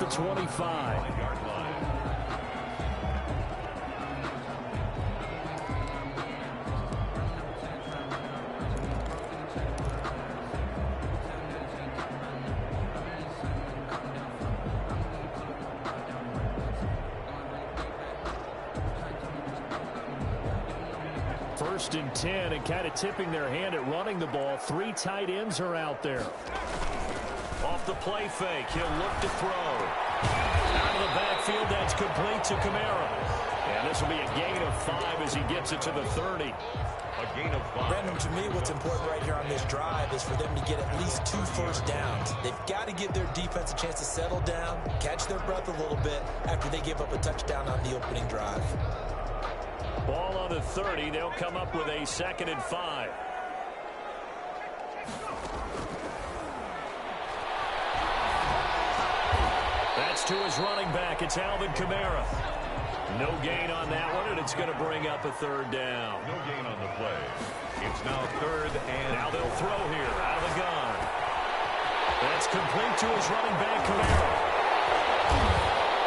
the 25. First and 10, and kind of tipping their hand at running the ball. 3 tight ends are out there. Off the play fake, he'll look to throw. Out of the backfield, that's complete to Kamara. And this will be a gain of 5 as he gets it to the 30. A gain of 5. Brandon, to me, what's important right here on this drive is for them to get at least 2 first downs. They've got to give their defense a chance to settle down, catch their breath a little bit after they give up a touchdown on the opening drive. Ball on the 30. They'll come up with a 2nd and 5. That's to his running back. It's Alvin Kamara. No gain on that one, and it's going to bring up a 3rd down. No gain on the play. It's now 3rd and... Now they'll throw here out of the gun. That's complete to his running back, Kamara.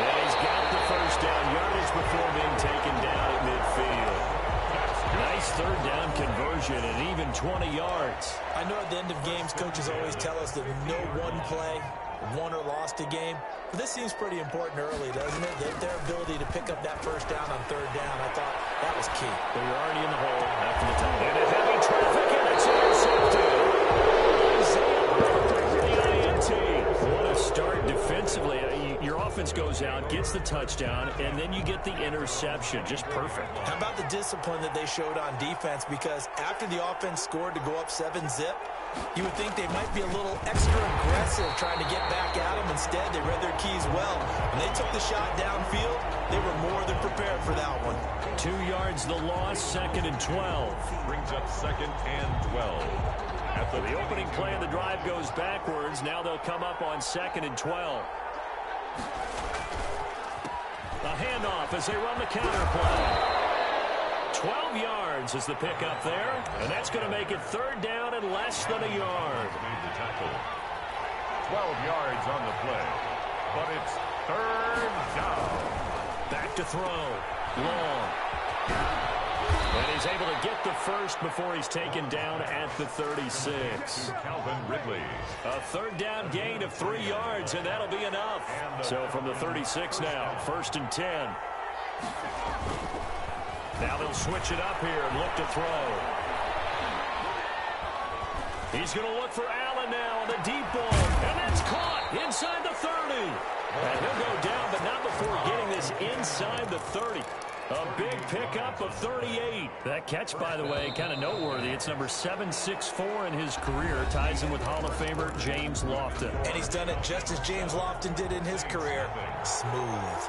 And he's got the 1st down yardage before being taken down at midfield. Nice 3rd down conversion and even 20 yards. I know at the end of games, coaches always tell us that no one play won or lost a game. But this seems pretty important early, doesn't it? Their ability to pick up that 1st down on 3rd down, I thought that was key. They were already in the hole after the time. And a heavy traffic, and it's intercepted. What a start defensively. Your offense goes out, gets the touchdown, and then you get the interception. Just perfect. How about the discipline that they showed on defense? Because after the offense scored to go up 7-zip, you would think they might be a little extra aggressive trying to get back at them. Instead, they read their keys well. When they took the shot downfield, they were more than prepared for that one. 2 yards the loss, 2nd and 12. Brings up 2nd and 12. After the opening play of the drive goes backwards, now they'll come up on 2nd and 12. A handoff as they run the counter play. 12 yards is the pickup there, and that's going to make it 3rd down and less than a yard. Made the tackle. 12 yards on the play, but it's 3rd down. Back to throw. Long. And he's able to get the 1st before he's taken down at the 36. Calvin Ridley. A 3rd down gain of 3 yards, and that'll be enough. So from the 36 now, 1st and 10. Now they'll switch it up here and look to throw. He's going to look for Allen now on the deep ball. And that's caught inside the 30. And he'll go down, but not before getting this inside the 30. A big pickup of 38. That catch, by the way, kind of noteworthy. It's number 764 in his career. Ties him with Hall of Famer James Lofton. And he's done it just as James Lofton did in his career. Smooth.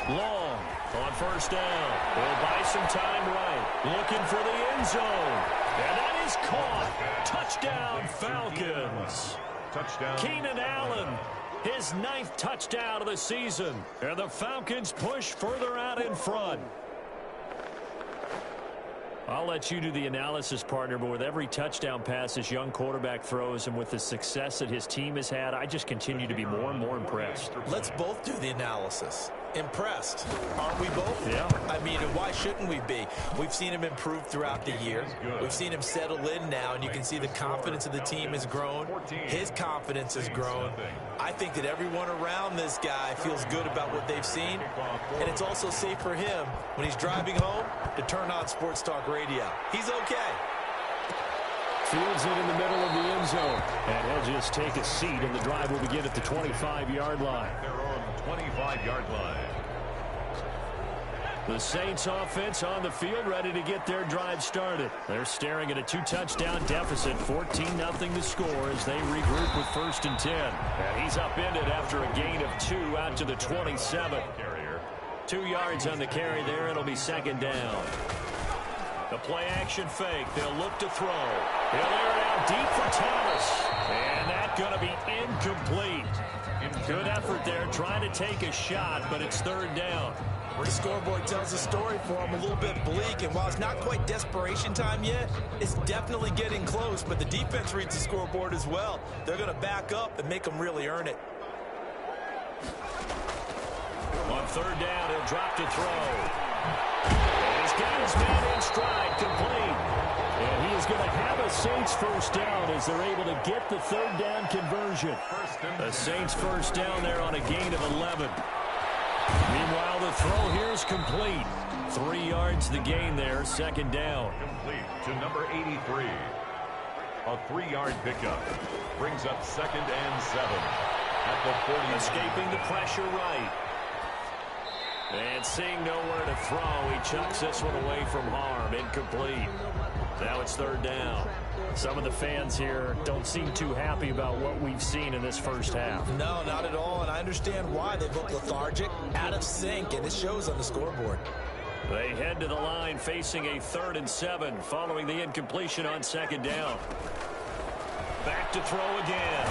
Long on 1st down. They'll buy some time right. Looking for the end zone. And that is caught. Touchdown, Falcons. Touchdown. Keenan Allen. His 9th touchdown of the season. And the Falcons push further out in front. I'll let you do the analysis, partner, but with every touchdown pass this young quarterback throws and with the success that his team has had, I just continue to be more and more impressed. Let's both do the analysis. Impressed. Aren't we both? Yeah. I mean, why shouldn't we be? We've seen him improve throughout the year. We've seen him settle in now, and you can see the confidence of the team has grown. His confidence has grown. I think that everyone around this guy feels good about what they've seen, and it's also safe for him when he's driving home to turn on Sports Talk Radio. He's okay. Fields it in the middle of the end zone. And he'll just take a seat, and the drive will begin at the 25-yard line. Their own 25-yard line. The Saints offense on the field, ready to get their drive started. They're staring at a 2-touchdown deficit, 14-0 to score as they regroup with 1st and 10. And he's upended after a gain of 2 out to the 27. 2 yards on the carry there. It'll be 2nd down. The play action fake. They'll look to throw. They'll air it out deep for Thomas. And that Going to be incomplete. Good effort there, trying to take a shot, but it's third down. The scoreboard tells a story for him, a little bit bleak, and while it's not quite desperation time yet, it's definitely getting close, but the defense reads the scoreboard as well. They're going to back up and make them really earn it. On third down, he'll drop to throw. And he's got his man in stride, complete. And he is going to have a Saints first down as they're able to get the third down conversion. The Saints first down there on a gain of 11. Meanwhile, the throw here is complete. 3 yards the gain there, second down. Complete to number 83. A 3-yard pickup brings up 2nd and 7 at the 40. Escaping the pressure right. And seeing nowhere to throw, he chucks this one away from harm. Incomplete. Now it's third down. Some of the fans here don't seem too happy about what we've seen in this first half. No, not at all, and I understand why. They look lethargic, out of sync, and it shows on the scoreboard. They head to the line facing a 3rd and 7 following the incompletion on second down. Back to throw again.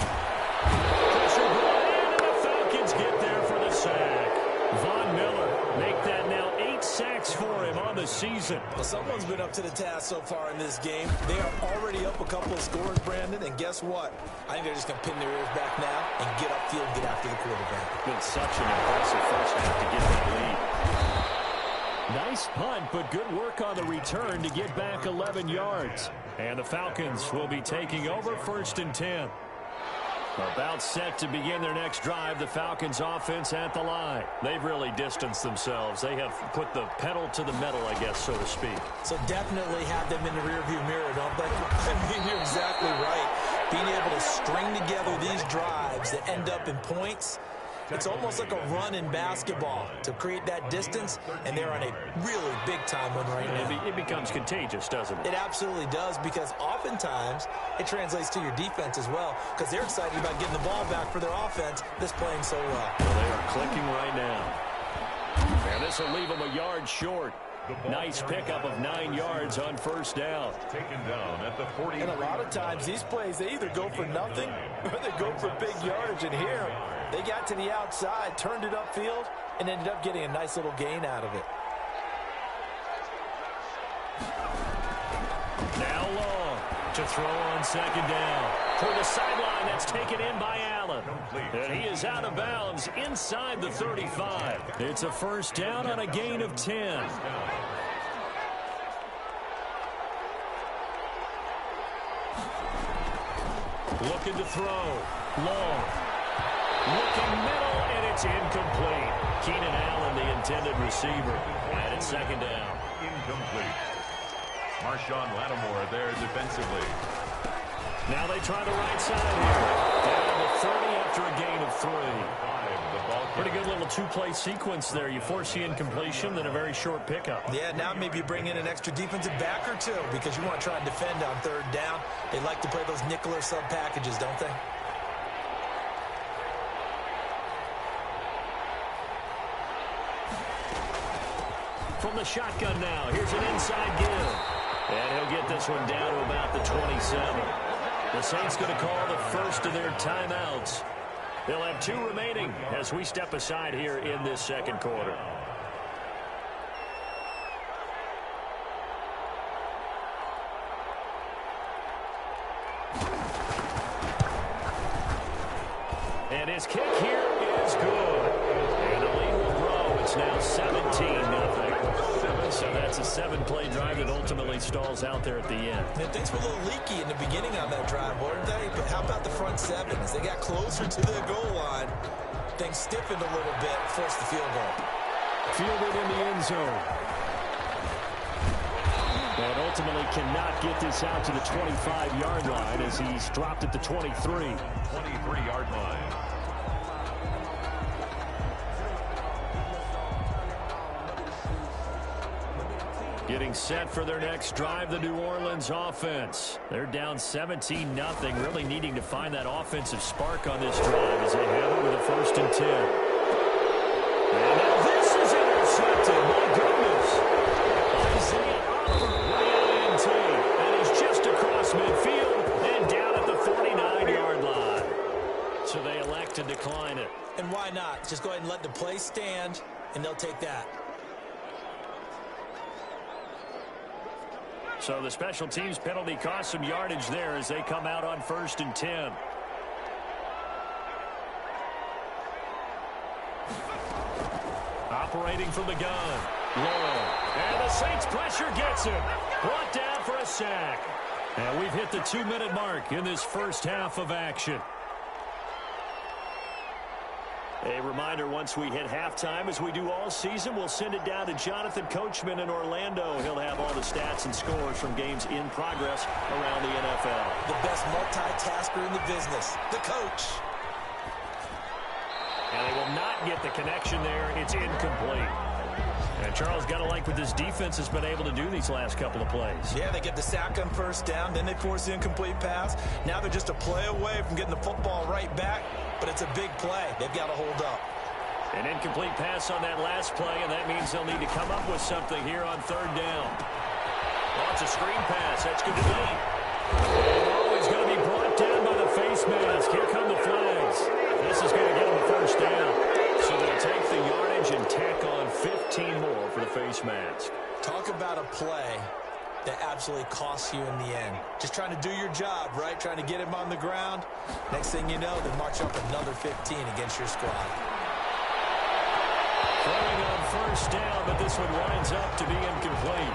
Pressure brought in, and the Falcons get there for the sack. Von Miller make that now 8 sacks for him on the season. Well, someone's been up to the task so far in this game. They are already up a couple of scores, Brandon, and guess what? I think they're just going to pin their ears back now and get upfield and get after the quarterback. Been such an impressive first half to get that lead. Nice punt, but good work on the return to get back 11 yards. And the Falcons will be taking over 1st and 10. About set to begin their next drive, the Falcons offense at the line. They've really distanced themselves. They have put the pedal to the metal, I guess, so to speak. So definitely have them in the rearview mirror, don't they? I mean, you're exactly right. Being able to string together these drives that end up in points, it's almost like a run in basketball to create that distance, and they're on a really big-time one right now. It becomes contagious, doesn't it? It absolutely does, because oftentimes it translates to your defense as well, because they're excited about getting the ball back for their offense that's playing so well. Well, they are clicking right now. And this will leave them a yard short. Nice pickup of 9 yards on first down. Taken down at the 40. And a lot of times these plays, they either go for nothing or they go for big yardage. And here, they got to the outside, turned it upfield, and ended up getting a nice little gain out of it. Now long to throw on second down. For the sideline, that's taken in by Allen. And he is out of bounds inside the 35. It's a first down on a gain of 10. Looking to throw. Long. Looking middle, and it's incomplete. Keenan Allen, the intended receiver. And it's second down. Incomplete. Marshawn Lattimore there defensively. Now they try the right side here. Down to 30 after a gain of 3. Pretty good little 2-play sequence there. You force the incompletion, then a very short pickup. Yeah, now maybe you bring in an extra defensive back or two because you want to try and defend on third down. They like to play those nickel or sub packages, don't they? From the shotgun now, here's an inside give. And he'll get this one down to about the 27. The Saints going to call the first of their timeouts. They'll have 2 remaining as we step aside here in this second quarter. And his kick here is good. And the lead will grow. It's now 17-0. So that's a 7-play drive that ultimately stalls out there at the end. And things were a little leaky in the beginning on that drive, weren't they? But how about the front 7? As they got closer to the goal line, things stiffened a little bit, forced the field goal. Fielded in the end zone. And ultimately cannot get this out to the 25-yard line as he's dropped at the 23. 23-yard line. Getting set for their next drive, the New Orleans offense. They're down 17-0, really needing to find that offensive spark on this drive as they have it with a 1st and 10. And now this is intercepted. My goodness. Isaiah Oliver with INT. And he's just across midfield and down at the 49-yard line. So they elect to decline it. And why not? Just go ahead and let the play stand, and they'll take that. So the special teams penalty cost some yardage there as they come out on 1st and 10. Operating from the gun. Low. And the Saints pressure gets him. Brought down for a sack. And we've hit the 2-minute mark in this first half of action. A reminder, once we hit halftime, as we do all season, we'll send it down to Jonathan Coachman in Orlando. He'll have all the stats and scores from games in progress around the NFL. The best multitasker in the business, the coach. And they will not get the connection there. It's incomplete. And Charles, got to like what this defense has been able to do these last couple of plays. Yeah, they get the sack on 1st down, then they force the incomplete pass. Now they're just a play away from getting the football right back, but it's a big play. They've got to hold up. An incomplete pass on that last play, and that means they'll need to come up with something here on 3rd down. Oh, it's a screen pass. That's good to know. Oh, he's going to be brought down by the face mask. Here come the flags. This is going to get him a 1st down. So they'll take the yardage and tack on 15 more for the face mask. Talk about a play that absolutely costs you in the end. Just trying to do your job, right? Trying to get him on the ground. Next thing you know, they march up another 15 against your squad. Throwing on 1st down, but this one winds up to be incomplete.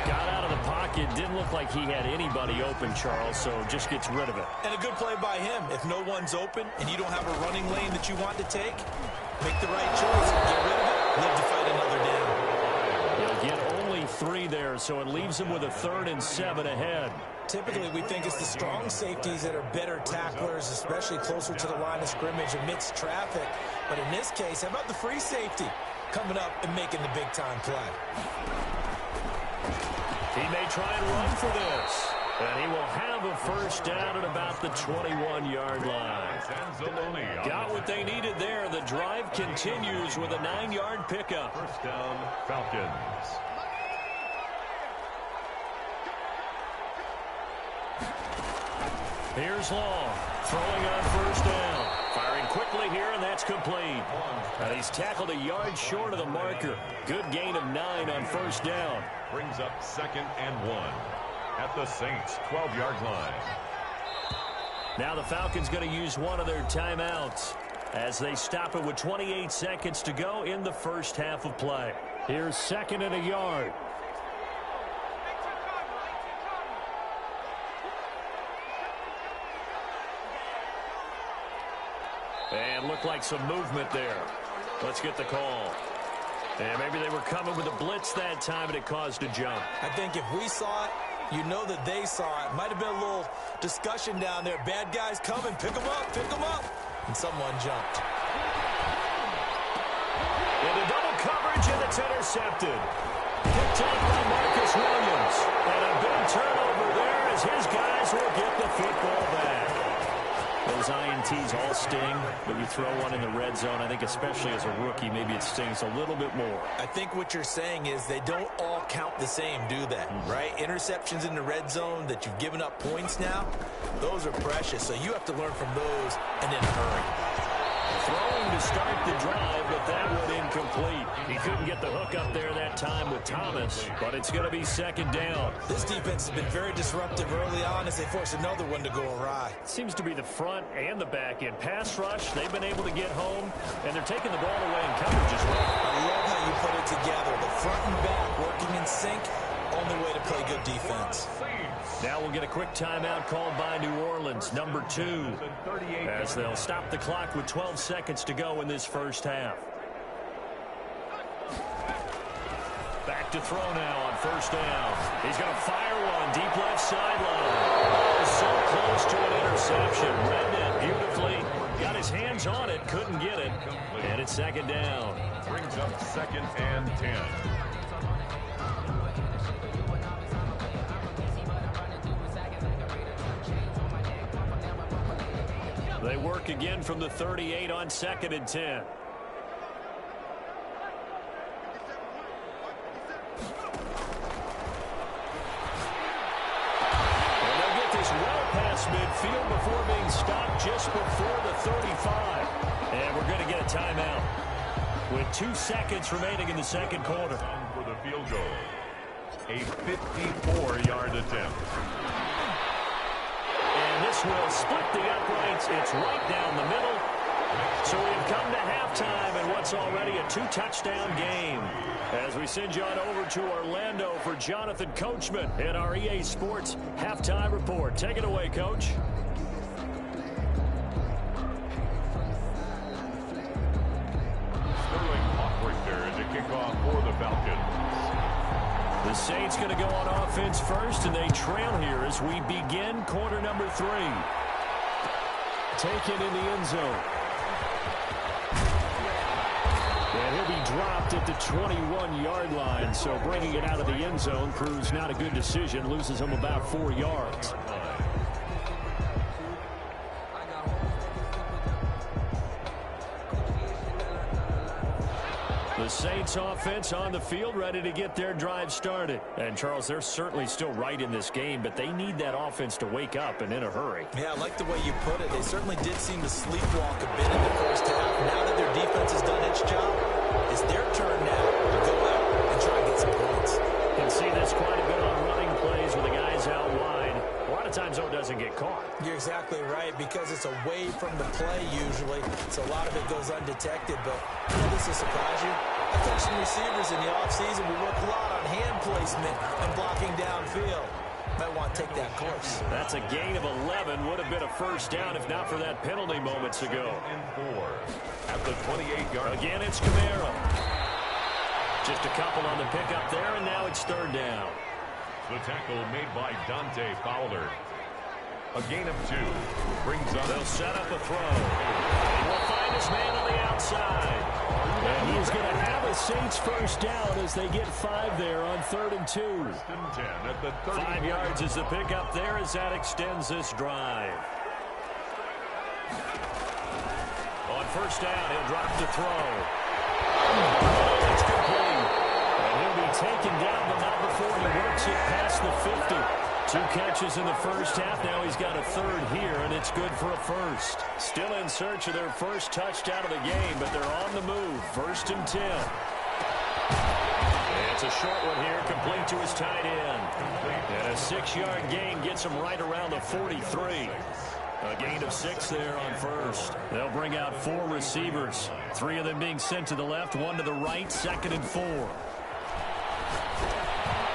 Got out of the pocket. Didn't look like he had anybody open, Charles, so just gets rid of it. And a good play by him. If no one's open and you don't have a running lane that you want to take, make the right choice. Get rid of it. Live to fight another down. They'll get only 3 there, so it leaves them with a 3rd and 7 ahead. Typically, we think it's the strong safeties that are better tacklers, especially closer to the line of scrimmage amidst traffic. But in this case, how about the free safety coming up and making the big-time play? He may try and run for this. And he will have a 1st down at about the 21-yard line. Got what they needed there. The drive continues with a 9-yard pickup. 1st down, Falcons. Here's Long, throwing on 1st down. Firing quickly here, and that's complete. And he's tackled a yard short of the marker. Good gain of 9 on 1st down. Brings up 2nd and 1 at the Saints' 12-yard line. Now the Falcons going to use one of their timeouts as they stop it with 28 seconds to go in the first half of play. Here's 2nd and a yard. And looked like some movement there. Let's get the call. And maybe they were coming with a blitz that time, and it caused a jump. I think if we saw it, you know that they saw it. Might have been a little discussion down there. Bad guys coming. Pick them up. Pick them up. And someone jumped. Into double coverage, and it's intercepted. Picked up by Marcus Williams. And a big turnover there as his guys will get the football back. Those INTs all sting, but you throw one in the red zone, I think especially as a rookie, maybe it stings a little bit more. I think what you're saying is they don't all count the same, do they? Right? Interceptions in the red zone that you've given up points now, those are precious. So you have to learn from those and then hurry. Throwing to start the drive, but that one incomplete. He couldn't get the hook up there that time with Thomas, but it's going to be 2nd down. This defense has been very disruptive early on as they force another one to go awry. Seems to be the front and the back end. Pass rush, they've been able to get home, and they're taking the ball away in coverage as well. I love how you put it together. The front and back working in sync, only way to play good defense. Now we'll get a quick timeout called by New Orleans, number 2, as they'll stop the clock with 12 seconds to go in this first half. Back to throw now on 1st down. He's going to fire one deep left sideline. Oh, so close to an interception. Read that beautifully. Got his hands on it, couldn't get it. And it's 2nd down. Brings up 2nd and 10. They work again from the 38 on 2nd and 10. And they'll get this well past midfield before being stop just before the 35. And we're going to get a timeout with 2 seconds remaining in the second quarter. For the field goal, a 54-yard attempt. And this will split the uprights. It's right down the middle. So we've come to halftime in what's already a 2-touchdown game. As we send you on over to Orlando for Jonathan Coachman in our EA Sports Halftime Report. Take it away, Coach. Sterling Hoffrichter to kick off for the Falcons. The Saints going to go on offense first, and they trail here as we begin quarter number 3. Taken in the end zone. And he'll be dropped at the 21-yard line, so bringing it out of the end zone proves not a good decision. Loses him about 4 yards. The Saints offense on the field, ready to get their drive started. And, Charles, they're certainly still right in this game, but they need that offense to wake up and in a hurry. Yeah, I like the way you put it. They certainly did seem to sleepwalk a bit in the first half. Now that their defense has done its job, it's their turn now to go out and try and get some points. You can see this quite a bit on running plays with the guys out wide. A lot of times, though, it doesn't get caught. You're exactly right, because it's away from the play usually, so a lot of it goes undetected. But this will surprise you. I coached some receivers in the offseason. We work a lot on hand placement and blocking downfield. Might want to take that course. That's a gain of 11. Would have been a first down if not for that penalty moments ago. And 4 at the 28-yard. Again, it's Kamara. Just a couple on the pickup there, and now it's third down. The tackle made by Dante Fowler. A gain of 2 brings up. They'll set up a throw. And we'll find his man on the outside. And he's going to have a Saints first down as they get 5 there on 3rd and 2. 10 at the 30. 5 yards is the pickup there as that extends this drive. On first down, he'll drop the throw. It's complete. And he'll be taken down, but not before he works it past the 50. 2 catches in the first half. Now he's got a 3rd here, and it's good for a first. Still in search of their first touchdown of the game, but they're on the move. 1st and 10. And it's a short one here, complete to his tight end. And a 6-yard gain gets him right around the 43. A gain of 6 there on first. They'll bring out 4 receivers. 3 of them being sent to the left, 1 to the right, 2nd and 4.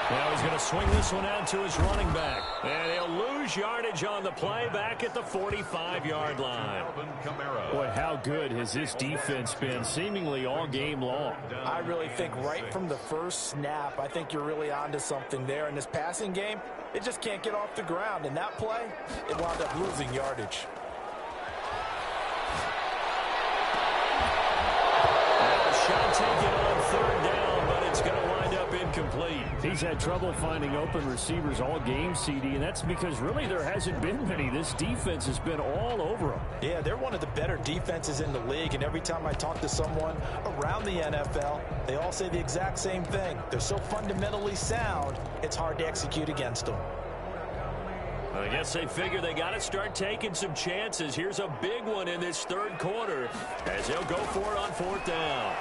Now he's going to swing this one out to his running back. And he'll lose yardage on the play back at the 45-yard line. Boy, how good has this defense been seemingly all game long? I really think right from the first snap, I think you're really onto something there. In this passing game, it just can't get off the ground. In that play, it wound up losing yardage. Shot taken on 3rd down, but it's going to wind up incomplete. He's had trouble finding open receivers all game, CD, and that's because really there hasn't been many. This defense has been all over them. Yeah, they're one of the better defenses in the league, and every time I talk to someone around the NFL, they all say the exact same thing. They're so fundamentally sound, it's hard to execute against them. I guess they figure they got to start taking some chances. Here's a big one in this 3rd quarter as they'll go for it on 4th down.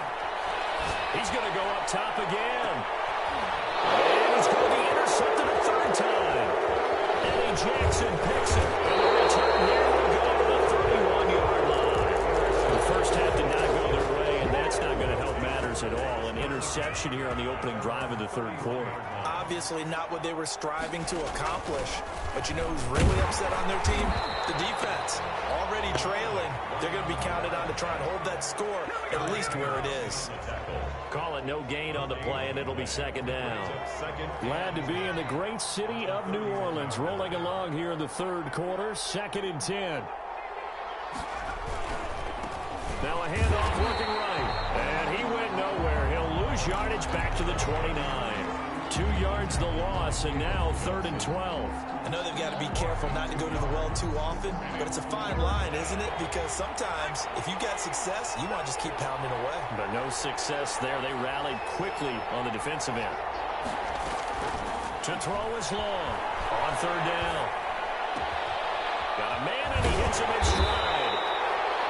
He's going to go up top again. And he's going to be intercepted a 3rd time. Eddie Jackson picks it. And the return here will go to the 31-yard line. The first half did not go their way, and that's not going to help matters at all. An interception here on the opening drive of the 3rd quarter. Obviously not what they were striving to accomplish. But you know who's really upset on their team? The defense. Already trailing. They're going to be counted on to try and hold that score at least where it is. Call it no gain on the play, and it'll be 2nd down. Glad to be in the great city of New Orleans. Rolling along here in the 3rd quarter. 2nd and 10. Now a handoff working right. And he went nowhere. He'll lose yardage back to the 29. 2 yards the loss, and now 3rd and 12. I know they've got to be careful not to go to the well too often, but it's a fine line, isn't it? Because sometimes, if you got success, you want to just keep pounding away. But no success there. They rallied quickly on the defensive end. To throw is long on 3rd down. Got a man, and he hits him in stride.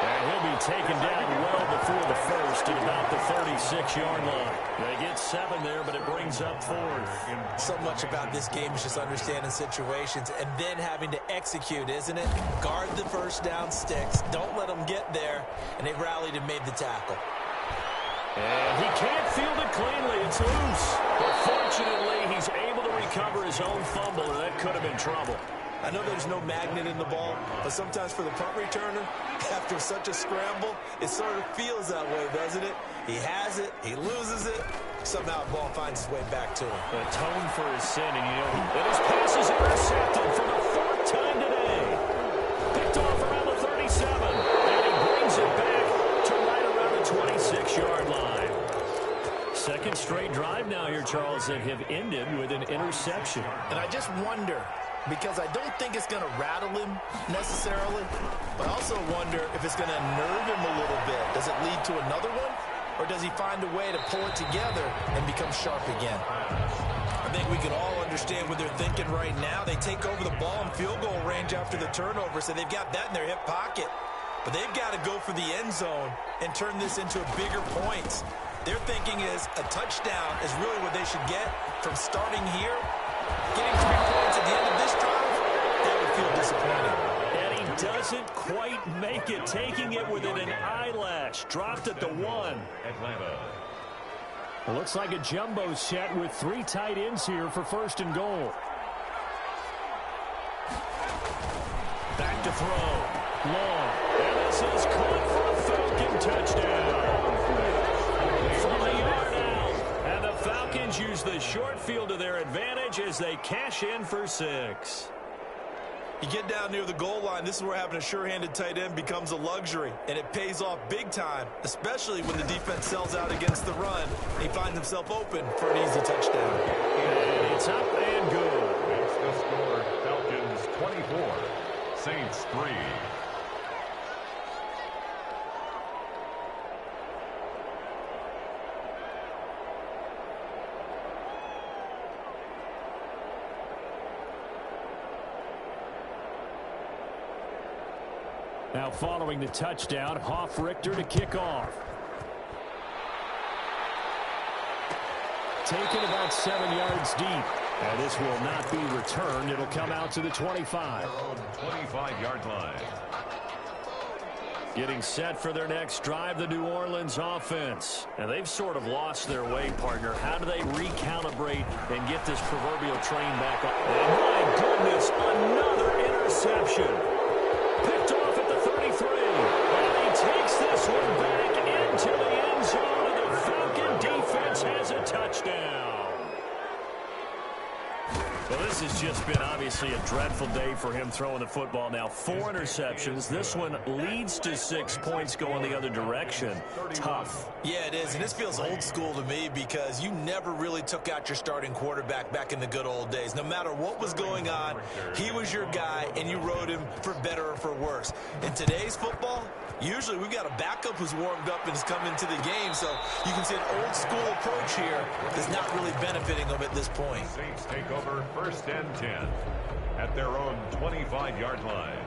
And he'll be taken down well before the first at about the 36-yard line. They get 7 there, but it brings up 4th. So much about this game is just understanding situations and then having to execute, isn't it? Guard the first down sticks. Don't let them get there. And they rallied and made the tackle. And he can't field it cleanly. It's loose. But fortunately, he's able to recover his own fumble, and that could have been trouble. I know there's no magnet in the ball, but sometimes for the punt returner, after such a scramble, it sort of feels that way, doesn't it? He has it, he loses it, somehow the ball finds its way back to him. Atone for his sin, and and his pass is intercepted for the 4th time today. Picked off around the 37, and he brings it back to right around the 26-yard line. Second straight drive now here, Charles, that have ended with an interception. And I just wonder, because I don't think it's going to rattle him necessarily, but I also wonder if it's going to nerve him a little bit. Does it lead to another one, or does he find a way to pull it together and become sharp again? I think we can all understand what they're thinking right now. They take over the ball in field goal range after the turnover, so they've got that in their hip pocket. But they've got to go for the end zone and turn this into a bigger points. Their thinking is a touchdown is really what they should get from starting here. Getting 3 points at the end of this drive, that would feel disappointing. And he doesn't quite make it, taking it within an eyelash. Dropped at the 1. Atlanta. It looks like a jumbo set with 3 tight ends here for 1st and goal. Back to throw. Long. And this is caught for a Falcon touchdown. From the yard out. And the Falcons use the short field to their advantage as they cash in for 6. You get down near the goal line, this is where having a sure-handed tight end becomes a luxury, and it pays off big time, especially when the defense sells out against the run. He finds himself open for an easy touchdown. And it's up and good. Makes the score Falcons 24, Saints 3. Now following the touchdown, Hoff-Richter to kick off. Taken about 7 yards deep. And this will not be returned. It'll come out to the 25. 25-yard line. Getting set for their next drive, the New Orleans offense. And they've sort of lost their way, partner. How do they recalibrate and get this proverbial train back up? And my goodness, another interception. Picked off at the 33. And he takes this one back into the end zone, and the Falcon defense has a touchdown. Well, this has just been obviously a dreadful day for him throwing the football. Now 4 interceptions. This one leads to 6 points going the other direction. Tough. Yeah, it is, and this feels old school to me because you never really took out your starting quarterback back in the good old days. No matter what was going on, he was your guy, and you rode him for better or for worse. In today's football, usually we've got a backup who's warmed up and has come into the game, so you can see an old school approach here that's not really benefiting them at this point. Saints take over 1st and 10 at their own 25-yard line.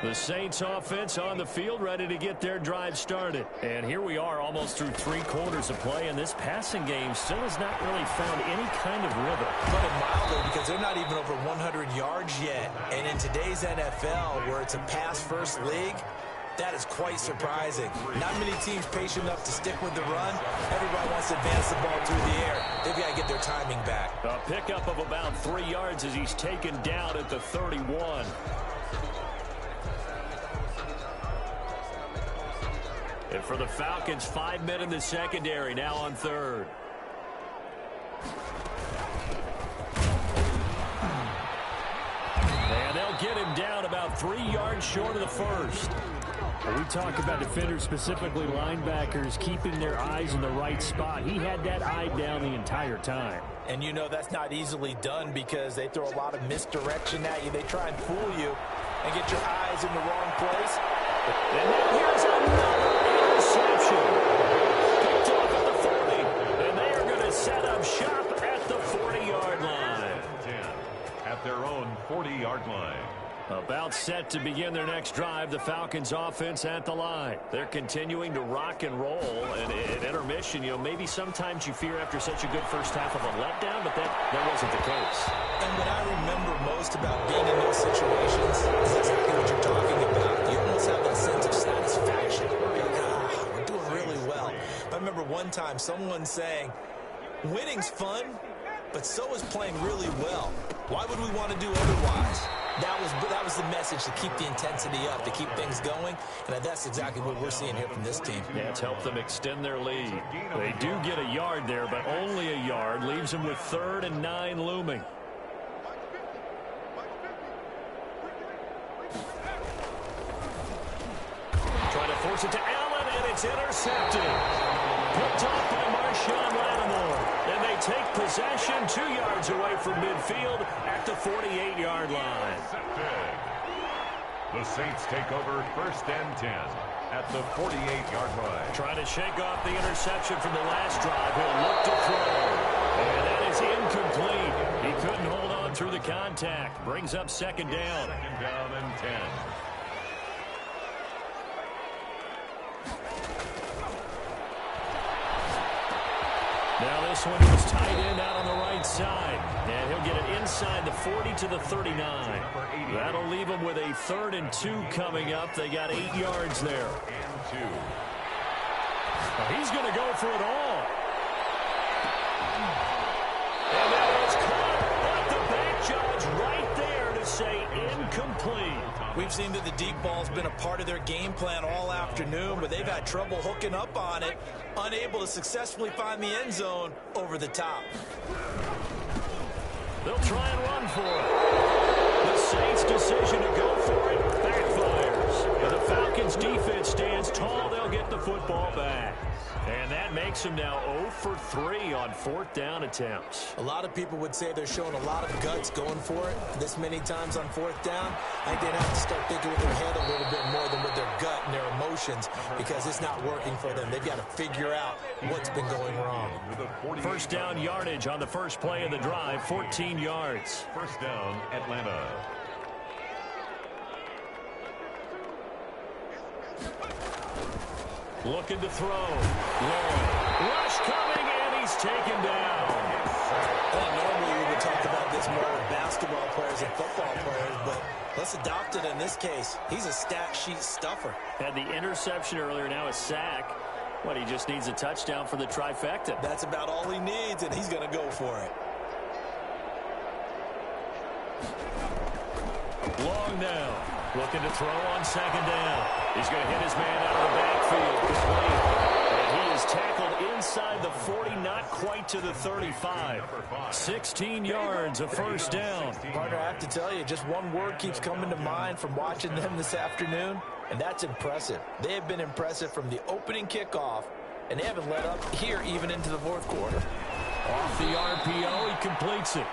The Saints offense on the field, ready to get their drive started. And here we are almost through 3 quarters of play, and this passing game still has not really found any kind of rhythm. Put it mildly, because they're not even over 100 yards yet. And in today's NFL, where it's a pass-first league, that is quite surprising. Not many teams patient enough to stick with the run. Everybody wants to advance the ball through the air. They've got to get their timing back. A pickup of about 3 yards as he's taken down at the 31. And for the Falcons, 5 men in the secondary, now on 3rd. And they'll get him down about 3 yards short of the first. We talk about defenders, specifically linebackers, keeping their eyes in the right spot. He had that eye down the entire time. And you know that's not easily done because they throw a lot of misdirection at you. They try and fool you and get your eyes in the wrong place. And now here's another interception. Picked off at the 40. And they are going to set up shop at the 40-yard line. at their own 40-yard line. About set to begin their next drive, the Falcons offense at the line. They're continuing to rock and roll, and at intermission, maybe sometimes you fear after such a good first half of a letdown, but that wasn't the case. And what I remember most about being in those situations is exactly what you're talking about. You almost have that sense of satisfaction. You're like, we're doing really well. I remember one time someone saying, winning's fun, but so is playing really well. Why would we want to do otherwise? That was the message, to keep the intensity up, to keep things going, and that's exactly what we're seeing here from this team. Yeah, it's helped them extend their lead. They do get a yard there, but only a yard. Leaves them with 3rd and 9 looming. Trying to force it to Allen, and it's intercepted. Picked off by Marshawn Lattimore. And they take possession 2 yards away from midfield at the 48-yard line. The Saints take over 1st and 10 at the 48-yard line. Trying to shake off the interception from the last drive. He'll look to throw. And that is incomplete. He couldn't hold on through the contact. Brings up 2nd down. 2nd down and 10. Now this one was tight end out on the right side. And he'll get it inside the 40 to the 39. That'll leave him with a 3rd and 2 coming up. They got 8 yards there. And 2. Now he's going to go for it all. And that was caught. But the back judge right there to say incomplete. We've seen that the deep ball's been a part of their game plan all afternoon, but they've had trouble hooking up on it, unable to successfully find the end zone over the top. They'll try and run for it. The Saints' decision to go for it backfires. And the Falcons' defense stands tall. They'll get the football back. And that makes them now 0 for 3 on 4th down attempts. A lot of people would say they're showing a lot of guts going for it this many times on 4th down. I think they'd have to start thinking with their head a little bit more than with their gut and their emotions, because it's not working for them. They've got to figure out what's been going wrong. 1st down yardage on the first play of the drive, 14 yards. 1st down, Atlanta. Looking to throw. Long. Rush coming, and he's taken down. Normally we would talk about this more with basketball players and football players, but let's adopt it in this case. He's a stat sheet stuffer. Had the interception earlier, now a sack. He just needs a touchdown for the trifecta. That's about all he needs, and he's going to go for it. Long now. Looking to throw on 2nd down. He's going to hit his man out of the backfield. And he is tackled inside the 40, not quite to the 35. 16 yards, a 1st down. Partner, I have to tell you, just one word keeps coming to mind from watching them this afternoon, and that's impressive. They have been impressive from the opening kickoff, and they haven't let up here even into the 4th quarter. Off the RPO, he completes it.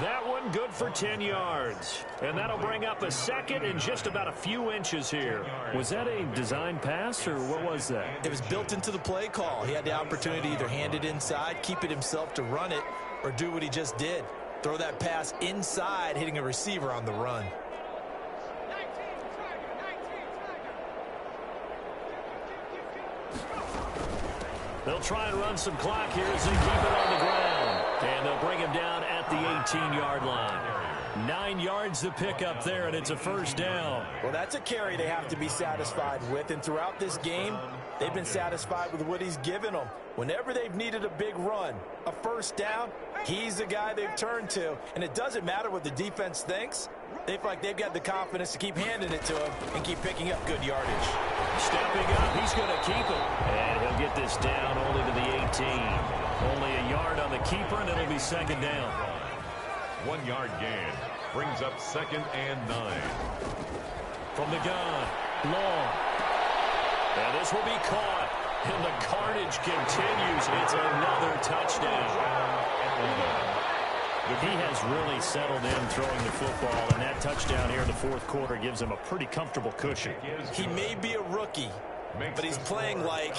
That one good for 10 yards. And that'll bring up a 2nd and just about a few inches here. Was that a design pass, or what was that? It was built into the play call. He had the opportunity to either hand it inside, keep it himself to run it, or do what he just did. Throw that pass inside, hitting a receiver on the run. They'll try and run some clock here as they keep it on the ground. And they'll bring him down at the 18-yard line. 9 yards to pick up there, and it's a 1st down. Well, that's a carry they have to be satisfied with. And throughout this game, they've been satisfied with what he's given them. Whenever they've needed a big run, a 1st down, he's the guy they've turned to. And it doesn't matter what the defense thinks. They feel like they've got the confidence to keep handing it to him and keep picking up good yardage. Stepping up, he's going to keep it. And he'll get this down only to the 18. Only a yard on the keeper, and it'll be 2nd down. 1 yard gain brings up 2nd and 9. From the gun, Long. And this will be caught. And the carnage continues. It's another touchdown. He has really settled in throwing the football, and that touchdown here in the 4th quarter gives him a pretty comfortable cushion. He may be a rookie, but he's playing like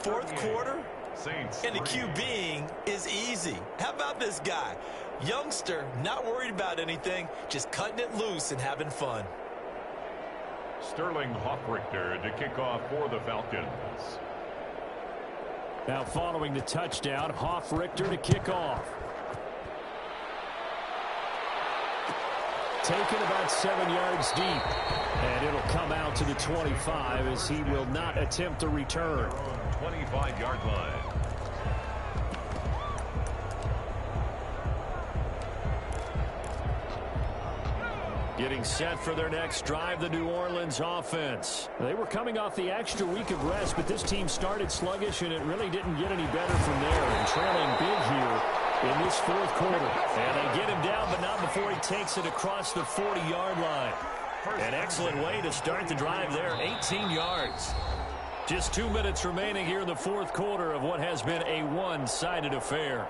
4th quarter, and the QBing is easy. How about this guy? Youngster, not worried about anything, just cutting it loose and having fun. Sterling Hoffrichter to kick off for the Falcons. Now following the touchdown, Hoffrichter to kick off. Taken about 7 yards deep. And it'll come out to the 25 as he will not attempt a return. 25-yard line. Getting set for their next drive, the New Orleans offense. They were coming off the extra week of rest, but this team started sluggish, and it really didn't get any better from there. And trailing big here in this fourth quarter. And they get him down, but not before he takes it across the 40-yard line. An excellent way to start the drive there, 18 yards. Just 2 minutes remaining here in the fourth quarter of what has been a one-sided affair.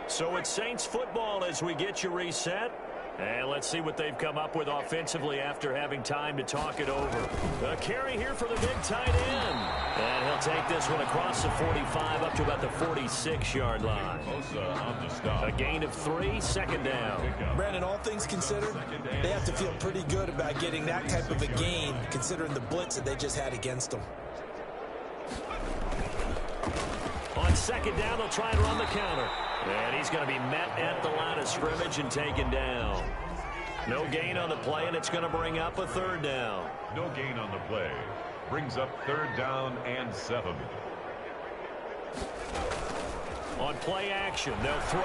So it's Saints football as we get you reset. And let's see what they've come up with offensively after having time to talk it over. A carry here for the big tight end. And he'll take this one across the 45 up to about the 46-yard line. A gain of 3, second down. Brandon, all things considered, they have to feel pretty good about getting that type of a gain considering the blitz that they just had against them. On second down, they'll try and run the counter. And he's going to be met at the line of scrimmage and taken down. No gain on the play, and it's going to bring up a third down. No gain on the play. Brings up third down and 7. On play action, they'll throw.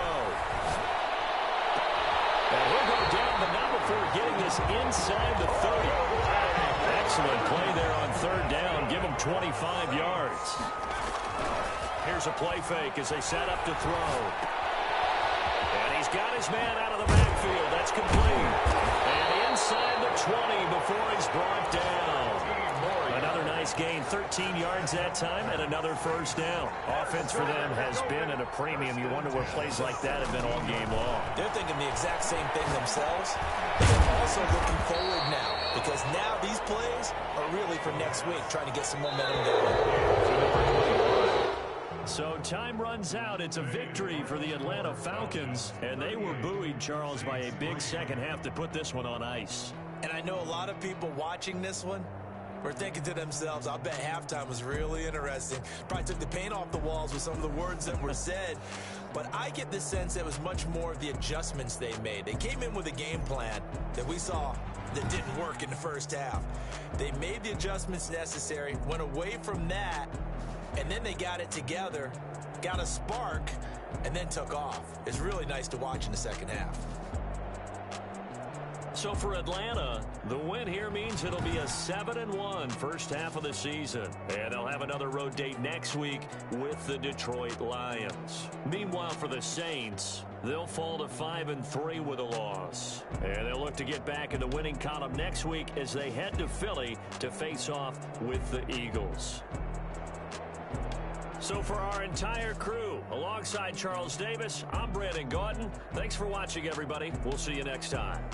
And he'll go down, but not before getting this inside the 30. Excellent play there on third down. Give him 25 yards. Here's a play fake as they set up to throw. And he's got his man out of the backfield. That's complete. And inside the 20 before he's brought down. Another nice gain, 13 yards that time, and another first down. Offense for them has been at a premium. You wonder where plays like that have been all game long. They're thinking the exact same thing themselves. But they're also looking forward now, because now these plays are really for next week, trying to get some momentum going. So time runs out. It's a victory for the Atlanta Falcons. And they were buoyed, Charles, by a big second half to put this one on ice. And I know a lot of people watching this one were thinking to themselves, I'll bet halftime was really interesting. Probably took the paint off the walls with some of the words that were said. But I get the sense it was much more of the adjustments they made. They came in with a game plan that we saw that didn't work in the first half. They made the adjustments necessary, went away from that, and then they got it together, got a spark, and then took off. It's really nice to watch in the second half. So for Atlanta, the win here means it'll be a 7-1 first half of the season. And they'll have another road date next week with the Detroit Lions. Meanwhile, for the Saints, they'll fall to 5-3 with a loss. And they'll look to get back in the winning column next week as they head to Philly to face off with the Eagles. So for our entire crew, alongside Charles Davis, I'm Brandon Gaudin. Thanks for watching, everybody. We'll see you next time.